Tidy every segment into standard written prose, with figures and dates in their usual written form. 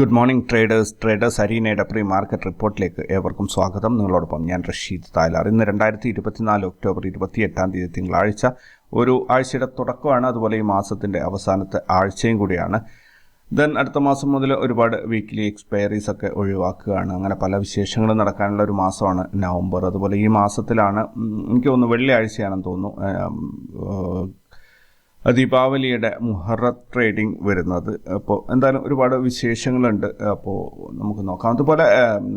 Good morning traders അരീനയുടെ pre market റിപ്പോർട്ടിലേക്ക് ഏവർക്കും സ്വാഗതം. നിങ്ങളോടൊപ്പം ഞാൻ റഷീദ് തായ്ലാർ. ഇന്ന് 2024 ഒക്ടോബർ 28 തിങ്കളാഴ്ച. ഒരു ആഴ്ചയുടെ തുടക്കമാണ്, അതുപോലെ ഈ മാസത്തിൻ്റെ അവസാനത്തെ ആഴ്ചയും കൂടിയാണ്. അടുത്ത മാസം മുതൽ ഒരുപാട് വീക്ക്ലി എക്സ്പയറീസ് ഒക്കെ ഒഴിവാക്കുകയാണ്. അങ്ങനെ പല വിശേഷങ്ങളും നടക്കാനുള്ള ഒരു മാസമാണ് നവംബർ. അതുപോലെ ഈ മാസത്തിലാണ് എനിക്ക് തോന്നുന്നു വെള്ളിയാഴ്ചയാണെന്ന് തോന്നുന്നു ദീപാവലിയുടെ മുഹറം ട്രേഡിംഗ് വരുന്നത്. അപ്പോൾ എന്തായാലും ഒരുപാട് വിശേഷങ്ങളുണ്ട്. അപ്പോൾ നമുക്ക് നോക്കാം. അതുപോലെ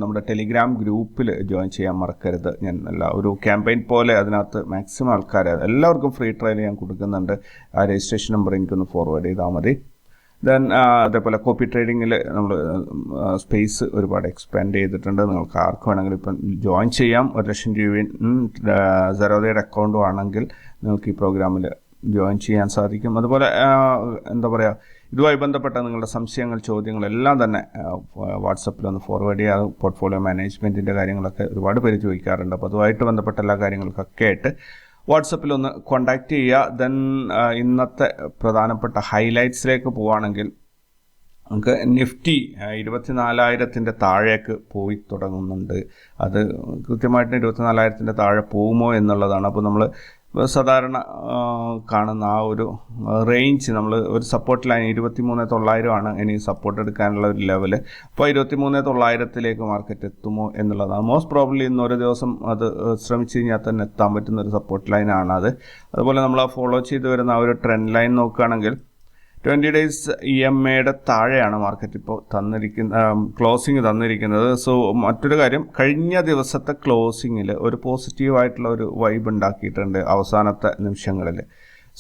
നമ്മുടെ ടെലിഗ്രാം ഗ്രൂപ്പിൽ ജോയിൻ ചെയ്യാൻ മറക്കരുത്. ഞാൻ ഒരു ക്യാമ്പയിൻ പോലെ അതിനകത്ത് മാക്സിമം ആൾക്കാരെ എല്ലാവർക്കും ഫ്രീ ട്രയൽ ഞാൻ കൊടുക്കുന്നുണ്ട്. ആ രജിസ്ട്രേഷൻ നമ്പർ എനിക്കൊന്ന് ഫോർവേഡ് ചെയ്താൽ മതി. അതേപോലെ കോപ്പി ട്രേഡിങ്ങിൽ നമ്മൾ സ്പേസ് ഒരുപാട് എക്സ്പാൻഡ് ചെയ്തിട്ടുണ്ട്. നിങ്ങൾക്ക് ആർക്ക് വേണമെങ്കിലും ഇപ്പം ജോയിൻ ചെയ്യാം. 1,00,000 രൂപയും സരോദയുടെ അക്കൗണ്ടും ആണെങ്കിൽ നിങ്ങൾക്ക് ഈ പ്രോഗ്രാമിൽ ജോയിൻ ചെയ്യാൻ സാധിക്കും. അതുപോലെ ഇതുമായി ബന്ധപ്പെട്ട നിങ്ങളുടെ സംശയങ്ങൾ, ചോദ്യങ്ങൾ എല്ലാം തന്നെ വാട്സപ്പിലൊന്ന് ഫോർവേഡ് ചെയ്യുക. പോർട്ട്ഫോളിയോ മാനേജ്മെൻറ്റിൻ്റെ കാര്യങ്ങളൊക്കെ ഒരുപാട് പേര് ചോദിക്കാറുണ്ട്. അപ്പോൾ അതുമായിട്ട് ബന്ധപ്പെട്ട എല്ലാ കാര്യങ്ങൾക്കൊക്കെ ആയിട്ട് വാട്സപ്പിലൊന്ന് കോൺടാക്റ്റ് ചെയ്യുക. ഇന്നത്തെ പ്രധാനപ്പെട്ട ഹൈലൈറ്റ്സിലേക്ക് പോവുകയാണെങ്കിൽ നമുക്ക് നിഫ്റ്റി 24,000 താഴേക്ക് പോയി തുടങ്ങുന്നുണ്ട്. അത് കൃത്യമായിട്ട് 24,000 താഴെ പോകുമോ എന്നുള്ളതാണ്. അപ്പോൾ നമ്മൾ സാധാരണ കാണുന്ന ആ ഒരു റേഞ്ച്, നമ്മൾ ഒരു സപ്പോർട്ട് ലൈൻ 23,900 ആണ് ഇനി സപ്പോർട്ട് എടുക്കാനുള്ള ഒരു ലെവല്. അപ്പോൾ 23,900 മാർക്കറ്റ് എത്തുമോ എന്നുള്ളതാണ്. മോസ്റ്റ് പ്രോബ്ലി ഇന്നൊരു ദിവസം അത് ശ്രമിച്ചു കഴിഞ്ഞാൽ തന്നെ എത്താൻ പറ്റുന്ന ഒരു സപ്പോർട്ട് ലൈനാണ് അത്. അതുപോലെ നമ്മൾ ആ ഫോളോ ചെയ്ത് വരുന്ന ആ ഒരു ട്രെൻഡ് ലൈൻ നോക്കുകയാണെങ്കിൽ 20 days EMAയുടെ താഴെയാണ് മാർക്കറ്റ് ഇപ്പോൾ ക്ലോസിങ് തന്നിരിക്കുന്നത്. സോ മറ്റൊരു കാര്യം, കഴിഞ്ഞ ദിവസത്തെ ക്ലോസിങ്ങിൽ ഒരു പോസിറ്റീവായിട്ടുള്ള ഒരു വൈബ് ഉണ്ടാക്കിയിട്ടുണ്ട് അവസാനത്തെ നിമിഷങ്ങളിൽ.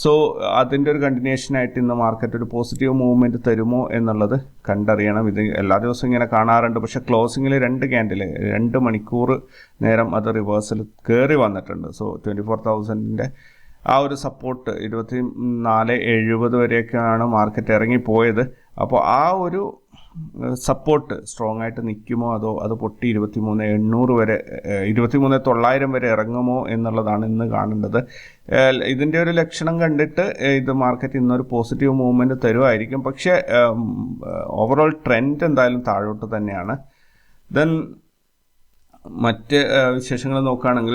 സോ അതിൻ്റെ ഒരു കണ്ടിന്യൂഷനായിട്ട് ഇന്ന് മാർക്കറ്റ് ഒരു പോസിറ്റീവ് മൂവ്മെൻറ്റ് തരുമോ എന്നുള്ളത് കണ്ടറിയണം. ഇത് എല്ലാ ദിവസവും ഇങ്ങനെ കാണാറുണ്ട്, പക്ഷേ ക്ലോസിങ്ങിൽ 2 മണിക്കൂർ നേരം അത് റിവേഴ്സൽ കയറി വന്നിട്ടുണ്ട്. സോ 24,000 ആ ഒരു സപ്പോർട്ട് 24,70 വരെയൊക്കെയാണ് മാർക്കറ്റ് ഇറങ്ങിപ്പോയത്. അപ്പോൾ ആ ഒരു സപ്പോർട്ട് സ്ട്രോങ് ആയിട്ട് നിൽക്കുമോ, അതോ അത് പൊട്ടി 23,800 വരെ 23,900 വരെ ഇറങ്ങുമോ എന്നുള്ളതാണ് ഇന്ന് കാണേണ്ടത്. ഇതിൻ്റെ ഒരു ലക്ഷണം കണ്ടിട്ട് ഇത് മാർക്കറ്റ് ഇന്നൊരു പോസിറ്റീവ് മൂവ്മെൻറ്റ് തരുമായിരിക്കും. പക്ഷേ ഓവറോൾ ട്രെൻഡ് എന്തായാലും താഴോട്ട് തന്നെയാണ്. മറ്റ് വിശേഷങ്ങൾ നോക്കുകയാണെങ്കിൽ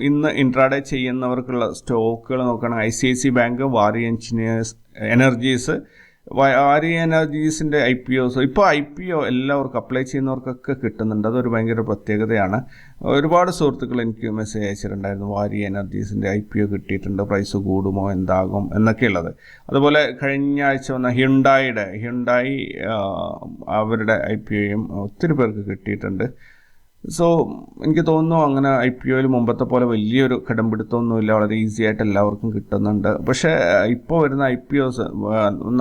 ഇന്ന് ഇൻട്രാഡേ ചെയ്യുന്നവർക്കുള്ള സ്റ്റോക്കുകൾ നോക്കുകയാണെങ്കിൽ ICICI ബാങ്ക്, വാരി എനർജീസ്. വാരി എനർജീസിൻ്റെ IPOs ഇപ്പോൾ IPO എല്ലാവർക്കും അപ്ലൈ ചെയ്യുന്നവർക്കൊക്കെ കിട്ടുന്നുണ്ട്. അതൊരു ഭയങ്കര പ്രത്യേകതയാണ്. ഒരുപാട് സുഹൃത്തുക്കൾ എനിക്ക് മെസ്സേജ് അയച്ചിട്ടുണ്ടായിരുന്നു, വാരി എനർജീസിൻ്റെ IPO കിട്ടിയിട്ടുണ്ട്, പ്രൈസ് കൂടുമോ, എന്താകും എന്നൊക്കെയുള്ളത്. അതുപോലെ കഴിഞ്ഞ ആഴ്ച വന്ന ഹ്യുണ്ടായി അവരുടെ IPOയും ഒത്തിരി പേർക്ക് കിട്ടിയിട്ടുണ്ട്. സോ എനിക്ക് തോന്നുന്നു അങ്ങനെ IPOയിൽ മുമ്പത്തെ പോലെ വലിയൊരു കടമ്പിടുത്തമൊന്നുമില്ല, വളരെ ഈസി ആയിട്ട് എല്ലാവർക്കും കിട്ടുന്നുണ്ട്. പക്ഷേ ഇപ്പോൾ വരുന്ന IPOs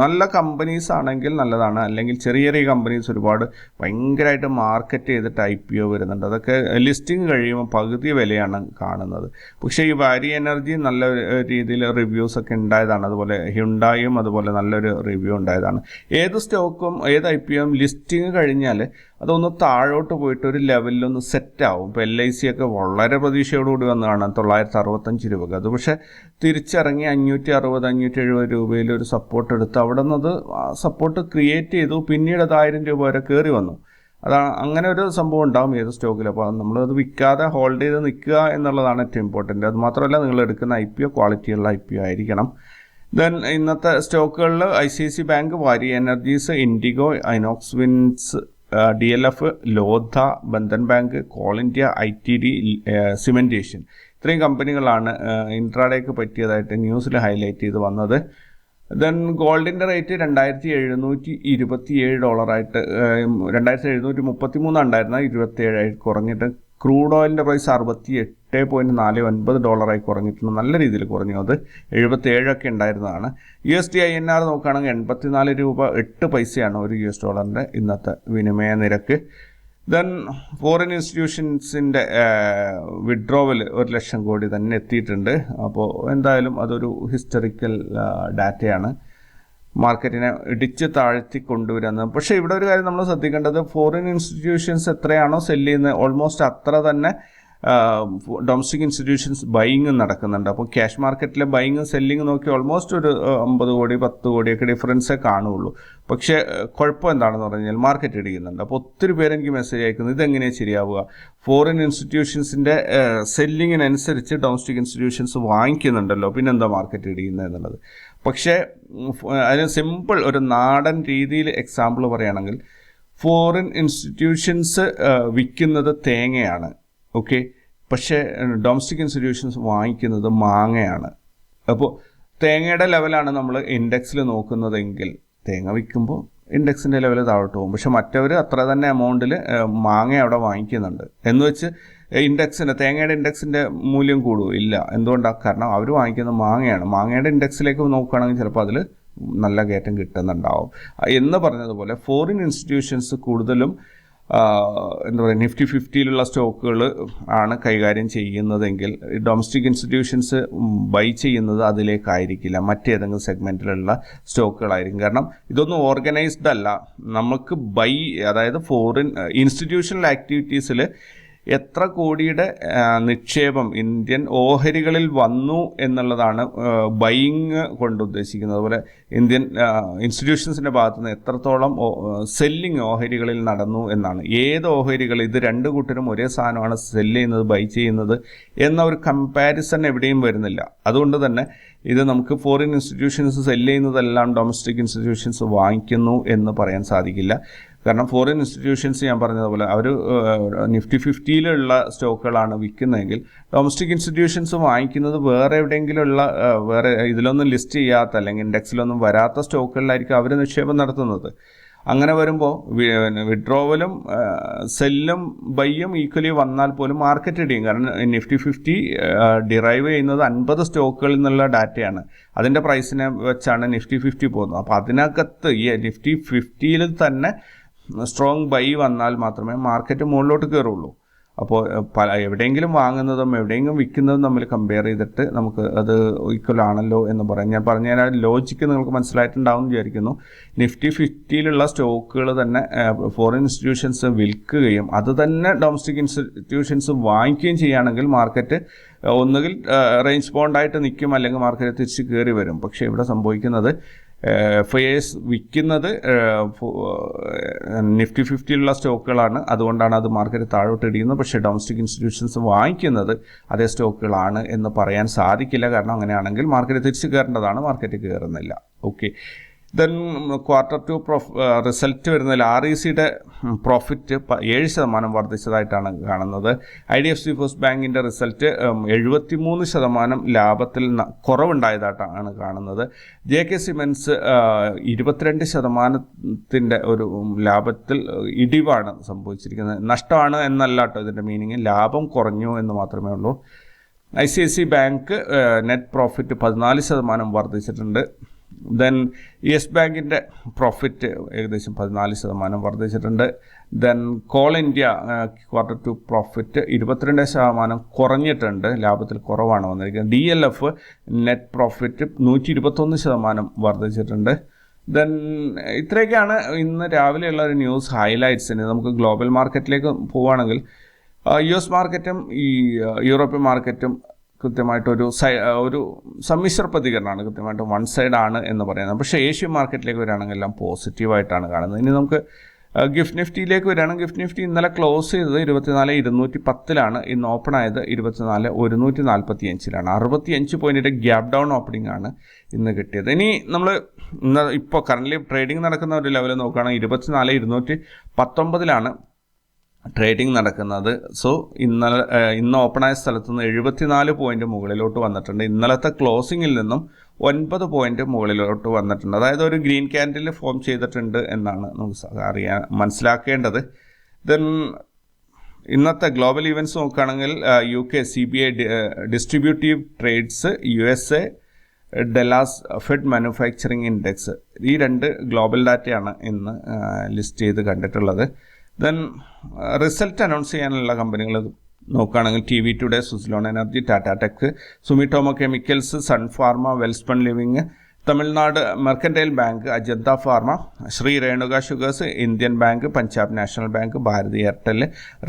നല്ല കമ്പനീസ് ആണെങ്കിൽ നല്ലതാണ്, അല്ലെങ്കിൽ ചെറിയ ചെറിയ കമ്പനീസ് ഒരുപാട് ഭയങ്കരമായിട്ട് മാർക്കറ്റ് ചെയ്തിട്ട് IPO വരുന്നുണ്ട്. അതൊക്കെ ലിസ്റ്റിംഗ് കഴിയുമ്പോൾ പകുതി വിലയാണ് കാണുന്നത്. പക്ഷേ ഈ വാരി എനർജി നല്ല രീതിയിൽ റിവ്യൂസൊക്കെ ഉണ്ടായതാണ്. അതുപോലെ ഹ്യുണ്ടായും അതുപോലെ നല്ലൊരു റിവ്യൂ ഉണ്ടായതാണ്. ഏത് സ്റ്റോക്കും ഏത് IPOയും ലിസ്റ്റിംഗ് കഴിഞ്ഞാൽ അതൊന്ന് താഴോട്ട് പോയിട്ട് ഒരു ലെവലിലൊന്ന് സെറ്റാവും. ഇപ്പോൾ LIC ഒക്കെ വളരെ പ്രതീക്ഷയോടുകൂടി വന്നതാണ് 965 രൂപ. അത് പക്ഷേ തിരിച്ചിറങ്ങി 560, 570 രൂപയിൽ ഒരു സപ്പോർട്ട് എടുത്ത് അവിടെ നിന്ന് അത് സപ്പോർട്ട് ക്രിയേറ്റ് ചെയ്തു. പിന്നീട് അത് 1000 രൂപ വരെ കയറി വന്നു. അതാണ് അങ്ങനെ ഒരു സംഭവം ഉണ്ടാവും ഏത് സ്റ്റോക്കിൽ. അപ്പോൾ നമ്മളത് വിൽക്കാതെ ഹോൾഡ് ചെയ്ത് നിൽക്കുക എന്നുള്ളതാണ് ഏറ്റവും ഇമ്പോർട്ടൻറ്റ്. അത് മാത്രമല്ല, നിങ്ങൾ എടുക്കുന്ന IPO ക്വാളിറ്റിയുള്ള IPO ആയിരിക്കണം. ഇന്നത്തെ സ്റ്റോക്കുകളിൽ ICICI ബാങ്ക്, വാരി energies, IndiGo, Inox winds, DLF, Lodha, Bandhan bank, call India, ITD, സിമെൻറ്റേഷൻ, ഇത്രയും കമ്പനികളാണ് ഇൻട്രാഡേക്ക് പറ്റിയതായിട്ട് ന്യൂസിൽ ഹൈലൈറ്റ് ചെയ്ത് വന്നത്. ഗോൾഡിൻ്റെ റേറ്റ് $2,727 $2,733 ഉണ്ടായിരുന്ന 27 കുറഞ്ഞിട്ട്. ക്രൂഡ് ഓയിലിൻ്റെ പ്രൈസ് $68.49 കുറഞ്ഞിട്ടുണ്ട്. നല്ല രീതിയിൽ കുറഞ്ഞു. അത് 77 ഉണ്ടായിരുന്നതാണ്. USD INR നോക്കുകയാണെങ്കിൽ 84 രൂപ 8 പൈസയാണ് ഒരു $1 ഇന്നത്തെ വിനിമയ നിരക്ക്. ഫോറിൻ ഇൻസ്റ്റിറ്റ്യൂഷൻസിൻ്റെ വിഡ്രോവൽ 1,00,000 കോടി തന്നെ എത്തിയിട്ടുണ്ട്. അപ്പോൾ എന്തായാലും അതൊരു ഹിസ്റ്ററിക്കൽ ഡാറ്റയാണ്, മാർക്കറ്റിനെ ഇടിച്ച് താഴ്ത്തി കൊണ്ടുവരുന്നത്. പക്ഷേ ഇവിടെ ഒരു കാര്യം നമ്മൾ ശ്രദ്ധിക്കേണ്ടത്, ഫോറിൻ ഇൻസ്റ്റിറ്റ്യൂഷൻസ് എത്രയാണോ സെല്ല് ചെയ്യുന്നത് ഓൾമോസ്റ്റ് അത്ര തന്നെ ഡൊമസ്റ്റിക് ഇൻസ്റ്റിറ്റ്യൂഷൻസ് ബൈയിങ് നടക്കുന്നുണ്ട്. അപ്പോൾ ക്യാഷ് മാർക്കറ്റിലെ ബൈയിങ് സെല്ലിങ് നോക്കി ഓൾമോസ്റ്റ് ഒരു 50 കോടി 10 കോടിയൊക്കെ ഡിഫറൻസേ കാണുകയുള്ളൂ. പക്ഷേ കുഴപ്പം എന്താണെന്ന് പറഞ്ഞു കഴിഞ്ഞാൽ മാർക്കറ്റ് ഇടിക്കുന്നുണ്ട്. അപ്പോൾ ഒത്തിരി പേര് എനിക്ക് മെസ്സേജ് അയക്കുന്നത് ഇതെങ്ങനെയാണ് ശരിയാവുക, ഫോറിൻ ഇൻസ്റ്റിറ്റ്യൂഷൻസിൻ്റെ സെല്ലിങ്ങിനനുസരിച്ച് ഡൊമസ്റ്റിക് ഇൻസ്റ്റിറ്റ്യൂഷൻസ് വാങ്ങിക്കുന്നുണ്ടല്ലോ, പിന്നെന്താ മാർക്കറ്റ് ഇടിക്കുന്നത് എന്നുള്ളത്. പക്ഷേ അതിന് സിമ്പിൾ ഒരു നാടൻ രീതിയിൽ എക്സാമ്പിൾ പറയുകയാണെങ്കിൽ, ഫോറിൻ ഇൻസ്റ്റിറ്റ്യൂഷൻസ് വിൽക്കുന്നത് തേങ്ങയാണ്, ഓക്കെ, പക്ഷേ ഡൊമസ്റ്റിക് ഇൻസ്റ്റിറ്റ്യൂഷൻസ് വാങ്ങിക്കുന്നത് മാങ്ങയാണ്. അപ്പോൾ തേങ്ങയുടെ ലെവലാണ് നമ്മൾ ഇൻഡെക്സിൽ നോക്കുന്നതെങ്കിൽ തേങ്ങ വിൽക്കുമ്പോൾ ഇൻഡെക്സിൻ്റെ ലെവൽ താഴോട്ട് പോകും. പക്ഷെ മറ്റവർ അത്ര തന്നെ എമൗണ്ടിൽ മാങ്ങ അവിടെ വാങ്ങിക്കുന്നുണ്ട് എന്ന് വെച്ച് തേങ്ങയുടെ ഇൻഡെക്സിൻ്റെ മൂല്യം കൂടുമോ? ഇല്ല. എന്തുകൊണ്ടാണ്? കാരണം അവർ വാങ്ങിക്കുന്നത് മാങ്ങയാണ്. മാങ്ങയുടെ ഇൻഡെക്സിലേക്ക് നോക്കുകയാണെങ്കിൽ ചിലപ്പോൾ അതിൽ നല്ല കയറ്റം കിട്ടുന്നുണ്ടാവും. എന്ന് പറഞ്ഞതുപോലെ ഫോറിൻ ഇൻസ്റ്റിറ്റ്യൂഷൻസ് കൂടുതലും എന്താ പറയുക, നിഫ്റ്റി 50 സ്റ്റോക്കുകൾ ആണ് കൈകാര്യം ചെയ്യുന്നതെങ്കിൽ ഡൊമസ്റ്റിക് ഇൻസ്റ്റിറ്റ്യൂഷൻസ് ബൈ ചെയ്യുന്നത് അതിലേക്കായിരിക്കില്ല, മറ്റേതെങ്കിലും സെഗ്മെൻറ്റിലുള്ള സ്റ്റോക്കുകളായിരിക്കും. കാരണം ഇതൊന്നും ഓർഗനൈസ്ഡ് അല്ല. നമുക്ക് അതായത് ഫോറിൻ ഇൻസ്റ്റിറ്റ്യൂഷണൽ ആക്ടിവിറ്റീസിൽ എത്ര കോടിയുടെ നിക്ഷേപം ഇന്ത്യൻ ഓഹരികളിൽ വന്നു എന്നുള്ളതാണ് ബൈയിങ് കൊണ്ട് ഉദ്ദേശിക്കുന്നത്. അതുപോലെ ഇന്ത്യൻ ഇൻസ്റ്റിറ്റ്യൂഷൻസിൻ്റെ ഭാഗത്തു നിന്ന് എത്രത്തോളം സെല്ലിങ് ഓഹരികളിൽ നടന്നു എന്നാണ്. ഏത് ഓഹരികൾ, ഇത് രണ്ട് കൂട്ടരും ഒരേ സാധനമാണ് സെല്ല് ചെയ്യുന്നത്, ബൈ ചെയ്യുന്നത് എന്ന ഒരു കമ്പാരിസൺ എവിടെയും വരുന്നില്ല. അതുകൊണ്ട് തന്നെ ഇത് നമുക്ക് ഫോറിൻ ഇൻസ്റ്റിറ്റ്യൂഷൻസ് സെല്ല് ചെയ്യുന്നതെല്ലാം ഡൊമസ്റ്റിക് ഇൻസ്റ്റിറ്റ്യൂഷൻസ് വാങ്ങിക്കുന്നു എന്ന് പറയാൻ സാധിക്കില്ല. കാരണം ഫോറിൻ ഇൻസ്റ്റിറ്റ്യൂഷൻസ് ഞാൻ പറഞ്ഞതുപോലെ അവർ നിഫ്റ്റി 50 സ്റ്റോക്കുകളാണ് വിൽക്കുന്നതെങ്കിൽ ഡൊമസ്റ്റിക് ഇൻസ്റ്റിറ്റ്യൂഷൻസ് വാങ്ങിക്കുന്നത് വേറെ എവിടെയെങ്കിലുമുള്ള വേറെ ഇതിലൊന്നും ലിസ്റ്റ് ചെയ്യാത്ത അല്ലെങ്കിൽ ഇൻഡെക്സിലൊന്നും വരാത്ത സ്റ്റോക്കുകളിലായിരിക്കും അവർ നിക്ഷേപം നടത്തുന്നത്. അങ്ങനെ വരുമ്പോൾ വിഡ്രോവലും സെല്ലും ബൈയും ഈക്വലി വന്നാൽ പോലും മാർക്കറ്റ് ഇടിയും. കാരണം നിഫ്റ്റി 50 ഡിറൈവ് ചെയ്യുന്നത് 50 സ്റ്റോക്കുകളിൽ നിന്നുള്ള ഡാറ്റയാണ്. അതിൻ്റെ പ്രൈസിനെ വെച്ചാണ് നിഫ്റ്റി 50 പോകുന്നത്. അപ്പോൾ അതിനകത്ത് ഈ നിഫ്റ്റി 50 തന്നെ സ്ട്രോങ് ബൈ വന്നാൽ മാത്രമേ മാർക്കറ്റ് മുകളിലോട്ട് കയറുള്ളൂ. അപ്പോൾ എവിടെയെങ്കിലും വാങ്ങുന്നതും എവിടെയെങ്കിലും വിൽക്കുന്നതും തമ്മിൽ കമ്പയർ ചെയ്തിട്ട് നമുക്ക് അത് ഈക്വൽ ആണല്ലോ എന്ന് പറയാം. ഞാൻ പറഞ്ഞ ലോജിക്ക് നിങ്ങൾക്ക് മനസ്സിലായിട്ടുണ്ടാവും എന്ന് വിചാരിക്കുന്നു. നിഫ്റ്റി 50 സ്റ്റോക്കുകൾ തന്നെ ഫോറിൻ ഇൻസ്റ്റിറ്റ്യൂഷൻസ് വിൽക്കുകയും അത് തന്നെ ഡൊമസ്റ്റിക് ഇൻസ്റ്റിറ്റ്യൂഷൻസ് വാങ്ങിക്കുകയും ചെയ്യുകയാണെങ്കിൽ മാർക്കറ്റ് ഒന്നുകിൽ റേഞ്ച് ബോണ്ടായിട്ട് നിൽക്കും, അല്ലെങ്കിൽ മാർക്കറ്റ് തിരിച്ച് കയറി വരും. പക്ഷേ ഇവിടെ സംഭവിക്കുന്നത് FIIs വിൽക്കുന്നത് നിഫ്റ്റി 50 സ്റ്റോക്കുകളാണ്. അതുകൊണ്ടാണ് അത് മാർക്കറ്റ് താഴോട്ട് ഇടിയുന്നത്. പക്ഷേ ഡൊമസ്റ്റിക് ഇൻസ്റ്റിറ്റ്യൂഷൻസ് വാങ്ങിക്കുന്നത് അതേ സ്റ്റോക്കുകളാണ് എന്ന് പറയാൻ സാധിക്കില്ല. കാരണം അങ്ങനെയാണെങ്കിൽ മാർക്കറ്റ് തിരിച്ച് കയറേണ്ടതാണ്, മാർക്കറ്റ് കയറുന്നില്ല. ഓക്കെ, ദെൻ Q2 റിസൾട്ട് വരുന്നതിൽ RECയുടെ പ്രോഫിറ്റ് 7% വർദ്ധിച്ചതായിട്ടാണ് കാണുന്നത്. IDFC ഫസ്റ്റ് ബാങ്കിൻ്റെ റിസൾട്ട് 73% ലാഭത്തിൽ കുറവുണ്ടായതായിട്ടാണ് കാണുന്നത്. JK സിമെൻറ്റ്സ് 22% ഒരു ലാഭത്തിൽ ഇടിവാണ് സംഭവിച്ചിരിക്കുന്നത്. നഷ്ടമാണ് എന്നല്ല കേട്ടോ ഇതിൻ്റെ മീനിങ്, ലാഭം കുറഞ്ഞു എന്ന് മാത്രമേ ഉള്ളൂ. ICICI ബാങ്ക് നെറ്റ് പ്രോഫിറ്റ് 14% വർദ്ധിച്ചിട്ടുണ്ട്. ദെൻ യെസ് ബാങ്കിൻ്റെ പ്രോഫിറ്റ് ഏകദേശം 14% വർദ്ധിച്ചിട്ടുണ്ട്. Then call India Q2 profit 22% കുറഞ്ഞിട്ടുണ്ട്, ലാഭത്തിൽ കുറവാണ് വന്നിരിക്കുന്നത്. DLF നെറ്റ് പ്രോഫിറ്റ് 121% വർദ്ധിച്ചിട്ടുണ്ട്. ദെൻ ഇത്രയൊക്കെയാണ് ഇന്ന് രാവിലെയുള്ള ഒരു ന്യൂസ് ഹൈലൈറ്റ്സ്. ഇനി നമുക്ക് ഗ്ലോബൽ മാർക്കറ്റിലേക്ക് പോവുകയാണെങ്കിൽ US മാർക്കറ്റും ഈ യൂറോപ്യൻ മാർക്കറ്റും കൃത്യമായിട്ടൊരു സമ്മിശ്ര പ്രതികരണമാണ്, കൃത്യമായിട്ട് വൺ സൈഡാണ് എന്ന് പറയുന്നത്. പക്ഷേ ഏഷ്യൻ മാർക്കറ്റിലേക്ക് വരികയാണെങ്കിൽ എല്ലാം പോസിറ്റീവായിട്ടാണ് കാണുന്നത്. ഇനി നമുക്ക് ഗിഫ്റ്റ് നിഫ്റ്റിയിലേക്ക് വരികയാണെങ്കിൽ ഗിഫ്റ്റ് നിഫ്റ്റി ഇന്നലെ ക്ലോസ് ചെയ്തത് 24,210 ഇന്ന് ഓപ്പൺ ആയത് 24,145 65 പോയിൻറ്റിൻ്റെ ഗ്യാപ് ഡൗൺ ഓപ്പണിംഗ് ആണ് ഇന്ന് കിട്ടിയത്. ഇനി നമ്മൾ ഇപ്പോൾ കറൻ്റ് ട്രേഡിംഗ് നടക്കുന്ന ഒരു ലെവൽ നോക്കുകയാണെങ്കിൽ 24,219 ട്രേഡിംഗ് നടക്കുന്നത്. സോ ഇന്ന് ഓപ്പണായ സ്ഥലത്ത് നിന്ന് 74 പോയിൻറ്റ് മുകളിലോട്ട് വന്നിട്ടുണ്ട്. ഇന്നലത്തെ ക്ലോസിങ്ങിൽ നിന്നും 9 പോയിൻറ്റ് മുകളിലോട്ട് വന്നിട്ടുണ്ട്. അതായത് ഒരു ഗ്രീൻ ക്യാൻഡിൽ ഫോം ചെയ്തിട്ടുണ്ട് എന്നാണ് നമുക്ക് മനസ്സിലാക്കേണ്ടത്. ദെൻ ഇന്നത്തെ ഗ്ലോബൽ ഇവൻറ്റ്സ് നോക്കുകയാണെങ്കിൽ UK CBI distributive trades, USA Dallas fed manufacturing index, ഈ 2 ഗ്ലോബൽ ഡാറ്റയാണ് ഇന്ന് ലിസ്റ്റ് ചെയ്ത് കണ്ടിട്ടുള്ളത്. ദെൻ റിസൾട്ട് അനൗൺസ് ചെയ്യാനുള്ള കമ്പനികൾ നോക്കുകയാണെങ്കിൽ TV Today, Suzlon Energy, Tata Tech, Sumitomo Chemicals, Sun Pharma, Welspun Living, Tamil Nadu Mercantile Bank, Ajanta Pharma, Shri Renuka Sugars, Indian Bank, Punjab National Bank, Bharti Airtel,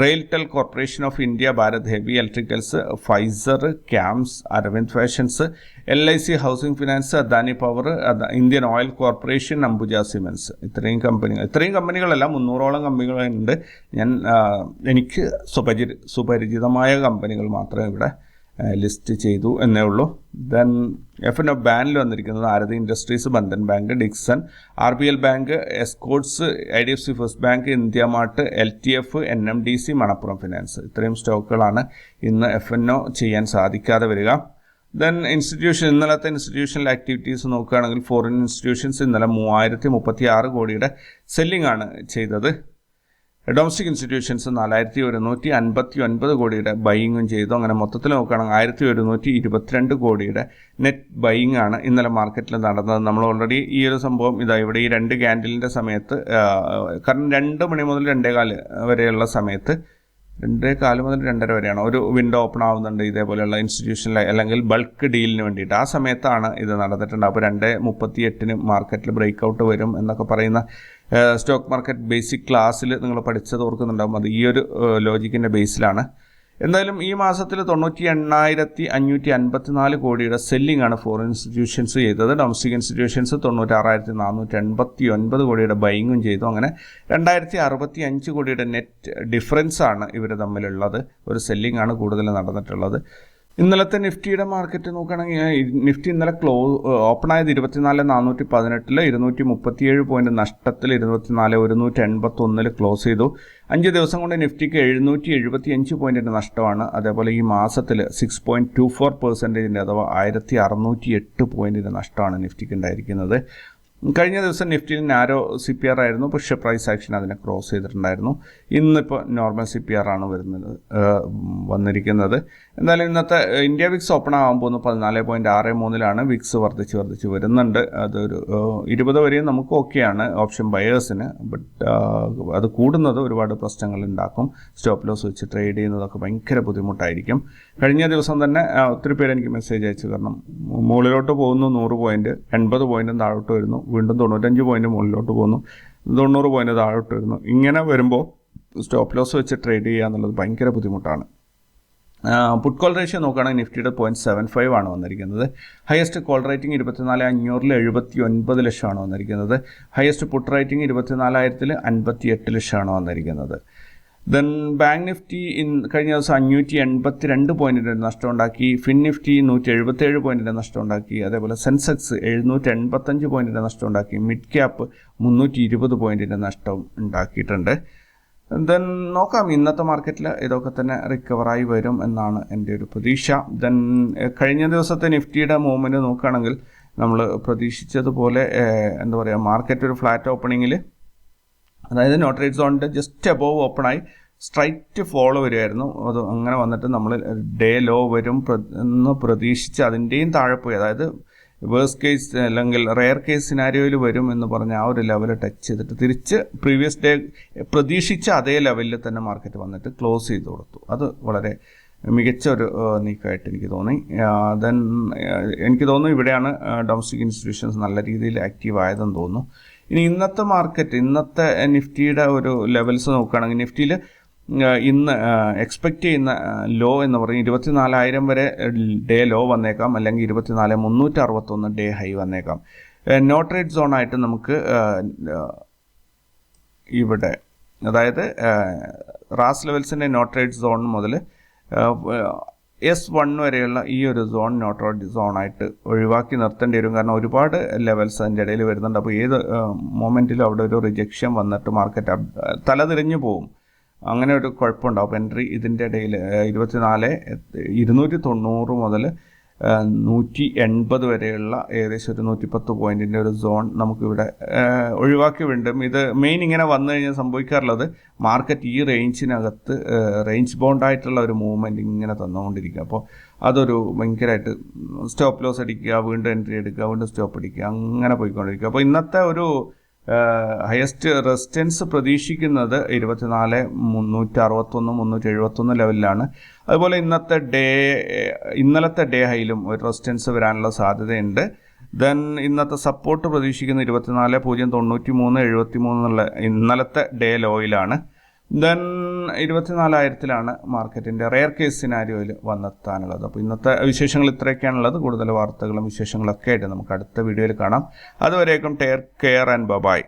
RailTel Corporation of India, Bharat Heavy Electricals, Pfizer, CAMS, Arvind Fashions, LIC Housing Finance, Adani Power, Indian Oil Corporation, Ambuja Cements. ഇത്രയും കമ്പനികളല്ല 300ഓളം കമ്പനികളുണ്ട്. എനിക്ക് സുപരിചിതമായ കമ്പനികൾ മാത്രമേ ഇവിടെ list ചെയ്തു എന്നേ ഉള്ളൂ. ദെൻ F&O ബാനിൽ വന്നിരിക്കുന്നത് Aarti industries, Bandhan bank, Dixon, RBL bank, Escorts, IDFC first bank, India Mart, LTF, NMDC, Manappuram finance. ഇത്രയും സ്റ്റോക്കുകളാണ് ഇന്ന് F&O ചെയ്യാൻ സാധിക്കാതെ വരിക. ദെൻ ഇന്നലത്തെ ഇൻസ്റ്റിറ്റ്യൂഷണൽ ആക്ടിവിറ്റീസ് നോക്കുകയാണെങ്കിൽ ഫോറിൻ ഇൻസ്റ്റിറ്റ്യൂഷൻസ് ഇന്നലെ 3036 കോടിയുടെ സെല്ലിംഗ് ആണ് ചെയ്തത്. ഡൊമസ്റ്റിക് ഇൻസ്റ്റിറ്റ്യൂഷൻസ് 4159 കോടിയുടെ ബൈയിങ്ങും ചെയ്തു. അങ്ങനെ മൊത്തത്തിൽ നോക്കുകയാണെങ്കിൽ 1122 കോടിയുടെ നെറ്റ് ബൈയിങ് ആണ് ഇന്നലെ മാർക്കറ്റിൽ നടന്നത്. നമ്മൾ ഓൾറെഡി ഈ ഒരു സംഭവം ഇവിടെ ഈ 2 ക്യാൻഡിലിൻ്റെ സമയത്ത്, കാരണം 2 മണി മുതൽ 2:15 വരെയുള്ള സമയത്ത്, 2:15 മുതൽ 2:30 വരെയാണ് ഒരു വിൻഡോ ഓപ്പൺ ആവുന്നുണ്ട് ഇതേപോലെയുള്ള ഇൻസ്റ്റിറ്റ്യൂഷനിൽ അല്ലെങ്കിൽ ബൾക്ക് ഡീലിന് വേണ്ടിയിട്ട്. ആ സമയത്താണ് ഇത് നടന്നിട്ടുണ്ട്. അപ്പോൾ 2:38 മാർക്കറ്റിൽ ബ്രേക്ക് ഔട്ട് വരും എന്നൊക്കെ പറയുന്ന സ്റ്റോക്ക് മാർക്കറ്റ് ബേസിക് ക്ലാസ്സിൽ നിങ്ങൾ പഠിച്ചത് ഓർക്കുന്നുണ്ടാകും. അത് ഈ ഒരു ലോജിക്കിൻ്റെ ബേസിലാണ്. എന്തായാലും ഈ മാസത്തിൽ 98,554 കോടിയുടെ സെല്ലിംഗ് ആണ് ഫോറിൻ ഇൻസ്റ്റിറ്റ്യൂഷൻസ് ചെയ്തത്. ഡൊമസ്റ്റിക് ഇൻസ്റ്റിറ്റ്യൂഷൻസ് 96,489 കോടിയുടെ ബൈയിങ്ങും ചെയ്തു. അങ്ങനെ 2065 കോടിയുടെ നെറ്റ് ഡിഫറൻസ് ആണ് ഇവർ തമ്മിലുള്ളത്. ഒരു സെല്ലിംഗ് ആണ് കൂടുതൽ നടന്നിട്ടുള്ളത്. ഇന്നലത്തെ നിഫ്റ്റിയുടെ മാർക്കറ്റ് നോക്കുകയാണെങ്കിൽ നിഫ്റ്റി ഇന്നലെ ഓപ്പൺ ആയത് 24,418 237 പോയിന്റ് നഷ്ടത്തിൽ 24,181 ക്ലോസ് ചെയ്തു. 5 ദിവസം കൊണ്ട് നിഫ്റ്റിക്ക് 775 പോയിന്റിൻ്റെ നഷ്ടമാണ്. അതേപോലെ ഈ മാസത്തിൽ 6.24% അഥവാ 1608 പോയിന്റിൻ്റെ നഷ്ടമാണ് നിഫ്റ്റിക്ക് ഉണ്ടായിരിക്കുന്നത്. കഴിഞ്ഞ ദിവസം നിഫ്റ്റിയിൽ നാരോ CPR ആയിരുന്നു, പക്ഷേ പ്രൈസ് ആക്ഷൻ അതിനെ ക്രോസ് ചെയ്തിട്ടുണ്ടായിരുന്നു. ഇന്നിപ്പോൾ നോർമൽ CPR ആണ് വന്നിരിക്കുന്നത്. എന്തായാലും ഇന്നത്തെ ഇന്ത്യ വിക്സ് ഓപ്പൺ ആകാൻ പോകുന്നു 14.63-ലാണ്. വിക്സ് വർദ്ധിച്ച് വരുന്നുണ്ട്. അതൊരു 20 വരെയും നമുക്ക് ഓക്കെയാണ് ഓപ്ഷൻ ബയേഴ്സിന്. ബട്ട് അത് കൂടുന്നത് ഒരുപാട് പ്രശ്നങ്ങൾ ഉണ്ടാക്കും. സ്റ്റോപ്പ് ലോസ് വെച്ച് ട്രേഡ് ചെയ്യുന്നതൊക്കെ ഭയങ്കര ബുദ്ധിമുട്ടായിരിക്കും. കഴിഞ്ഞ ദിവസം തന്നെ ഒത്തിരി പേര് എനിക്ക് മെസ്സേജ് അയച്ചു. കാരണം മുകളിലോട്ട് പോകുന്നു 100 പോയിന്റ്, 80 പോയിന്റും താഴോട്ട് വരുന്നു, വീണ്ടും 95 പോയിന്റ് മുകളിലോട്ട് പോകുന്നു, 90 പോയിന്റ് താഴോട്ട് വരുന്നു. ഇങ്ങനെ വരുമ്പോൾ സ്റ്റോപ്പ് ലോസ് വെച്ച് ട്രേഡ് ചെയ്യുക എന്നുള്ളത് ഭയങ്കര ബുദ്ധിമുട്ടാണ്. പുട്ട് കോൾ റേഷ്യോ നോക്കുകയാണെങ്കിൽ നിഫ്റ്റിയുടെ 0.75 ആണ് വന്നിരിക്കുന്നത്. ഹയസ്റ്റ് കോൾ റേറ്റിംഗ് 24,500-ൽ 79 ലക്ഷമാണ് വന്നിരിക്കുന്നത്. ഹയസ്റ്റ് പുട്ട് റേറ്റിംഗ് 24,000-ൽ 58 ലക്ഷമാണ് വന്നിരിക്കുന്നത്. ദെൻ ബാങ്ക് നിഫ്റ്റി കഴിഞ്ഞ ദിവസം 582 പോയിന്റിൻ്റെ നഷ്ടം ഉണ്ടാക്കി. ഫിൻ നിഫ്റ്റി 177 പോയിന്റിൻ്റെ നഷ്ടം ഉണ്ടാക്കി. അതേപോലെ സെൻസെക്സ് 785 പോയിന്റിൻ്റെ നഷ്ടം ഉണ്ടാക്കി. മിഡ് ക്യാപ്പ് 320 പോയിന്റിൻ്റെ നഷ്ടം ഉണ്ടാക്കിയിട്ടുണ്ട്. ദെൻ നോക്കാം, ഇന്നത്തെ മാർക്കറ്റിൽ ഇതൊക്കെ തന്നെ റിക്കവറായി വരും എന്നാണ് എൻ്റെ ഒരു പ്രതീക്ഷ. ദെൻ കഴിഞ്ഞ ദിവസത്തെ നിഫ്റ്റിയുടെ മൂവ്മെൻറ്റ് നോക്കുകയാണെങ്കിൽ നമ്മൾ പ്രതീക്ഷിച്ചതുപോലെ എന്താ പറയുക, മാർക്കറ്റ് ഒരു ഫ്ലാറ്റ് ഓപ്പണിങ്ങിൽ, അതായത് നോട്ട് റേറ്റ് സോണിൻ്റെ ജസ്റ്റ് അബോവ് ഓപ്പണായി സ്ട്രൈറ്റ് ഫോളോ വരുമായിരുന്നു. അത് അങ്ങനെ വന്നിട്ട് നമ്മൾ ഡേ ലോ വരും എന്ന് പ്രതീക്ഷിച്ച് അതിൻ്റെയും താഴെ പോയി, അതായത് വേഴ്സ് കേസ് അല്ലെങ്കിൽ റെയർ കേസ് സിനാരിയോയിൽ വരും എന്ന് പറഞ്ഞ ആ ഒരു ലെവൽ ടച്ച് ചെയ്തിട്ട് തിരിച്ച് പ്രീവിയസ് ഡേ പ്രതീക്ഷിച്ച അതേ ലെവലിൽ തന്നെ മാർക്കറ്റ് വന്നിട്ട് ക്ലോസ് ചെയ്ത് കൊടുത്തു. അത് വളരെ മികച്ച ഒരു നീക്കമായിട്ട് എനിക്ക് തോന്നി. ദെൻ എനിക്ക് തോന്നുന്നു ഇവിടെയാണ് ഡൊമസ്റ്റിക് ഇൻസ്റ്റിറ്റ്യൂഷൻസ് നല്ല രീതിയിൽ ആക്റ്റീവ് ആയതെന്ന് തോന്നുന്നു. ഇനി ഇന്നത്തെ മാർക്കറ്റ്, ഇന്നത്തെ നിഫ്റ്റിയുടെ ഒരു ലെവൽസ് നോക്കുകയാണെങ്കിൽ നിഫ്റ്റിയിൽ ഇന്ന് എക്സ്പെക്റ്റ് ചെയ്യുന്ന ലോ എന്ന് പറയുന്നത് 24,000 വരെ ഡേ ലോ വന്നേക്കാം, അല്ലെങ്കിൽ 24,361 ഡേ ഹൈ വന്നേക്കാം. നോട്ട് റേറ്റ് സോണായിട്ട് നമുക്ക് ഇവിടെ, അതായത് റാസ് ലെവൽസിൻ്റെ നോട്ട് റേറ്റ് സോൺ മുതൽ S1 വരെയുള്ള ഈ ഒരു സോൺ നോട്ട് റേറ്റ് സോണായിട്ട് ഒഴിവാക്കി നിർത്തേണ്ടി വരും. കാരണം ഒരുപാട് ലെവൽസ് അതിൻ്റെ ഇടയിൽ വരുന്നുണ്ട്. അപ്പോൾ ഏത് മൊമെൻറ്റിലും അവിടെ ഒരു റിജക്ഷൻ വന്നിട്ട് മാർക്കറ്റ് തലതിരിഞ്ഞു പോകും. അങ്ങനെ ഒരു കുഴപ്പമുണ്ടാവും. അപ്പോൾ എൻട്രി ഇതിൻ്റെ ഇടയിൽ 24,290 മുതൽ 180 വരെയുള്ള ഏകദേശം ഒരു 110 പോയിൻറ്റിൻ്റെ ഒരു സോൺ നമുക്കിവിടെ ഒഴിവാക്കി വീണ്ടും. ഇത് മെയിൻ ഇങ്ങനെ വന്നു കഴിഞ്ഞാൽ സംഭവിക്കാറുള്ളത്, മാർക്കറ്റ് ഈ റേഞ്ചിനകത്ത് റേഞ്ച് ബൗണ്ടായിട്ടുള്ള ഒരു മൂവ്മെൻറ്റ് ഇങ്ങനെ തന്നുകൊണ്ടിരിക്കുക. അപ്പോൾ അതൊരു ഭയങ്കരമായിട്ട് സ്റ്റോപ്പ് ലോസ് അടിക്കുക, വീണ്ടും എൻട്രി എടുക്കുക, വീണ്ടും സ്റ്റോപ്പ് അടിക്കുക, അങ്ങനെ പോയിക്കൊണ്ടിരിക്കുക. അപ്പോൾ ഇന്നത്തെ ഒരു ഹയസ്റ്റ് റെസിസ്റ്റൻസ് പ്രതീക്ഷിക്കുന്നത് 24,361 371 ലെവലിലാണ്. അതുപോലെ ഇന്നലത്തെ ഡേ ഹൈയിലും ഒരു റെസിസ്റ്റൻസ് വരാനുള്ള സാധ്യതയുണ്ട്. ദെൻ ഇന്നത്തെ സപ്പോർട്ട് പ്രതീക്ഷിക്കുന്ന 24,093.73 എന്നുള്ള ഇന്നലത്തെ ഡേ ലോയിലാണ്. ദെൻ 24,000-ലാണ് മാർക്കറ്റിൻ്റെ റെയർ കേസ് സിനാരിയോയിൽ വന്നെത്താനുള്ളത്. അപ്പോൾ ഇന്നത്തെ വിശേഷങ്ങൾ ഇത്രയൊക്കെയാണുള്ളത്. കൂടുതൽ വാർത്തകളും വിശേഷങ്ങളൊക്കെ ആയിട്ട് നമുക്ക് അടുത്ത വീഡിയോയിൽ കാണാം. അതുവരേക്കും ടേക്ക് കെയർ ആൻഡ് ബൈ.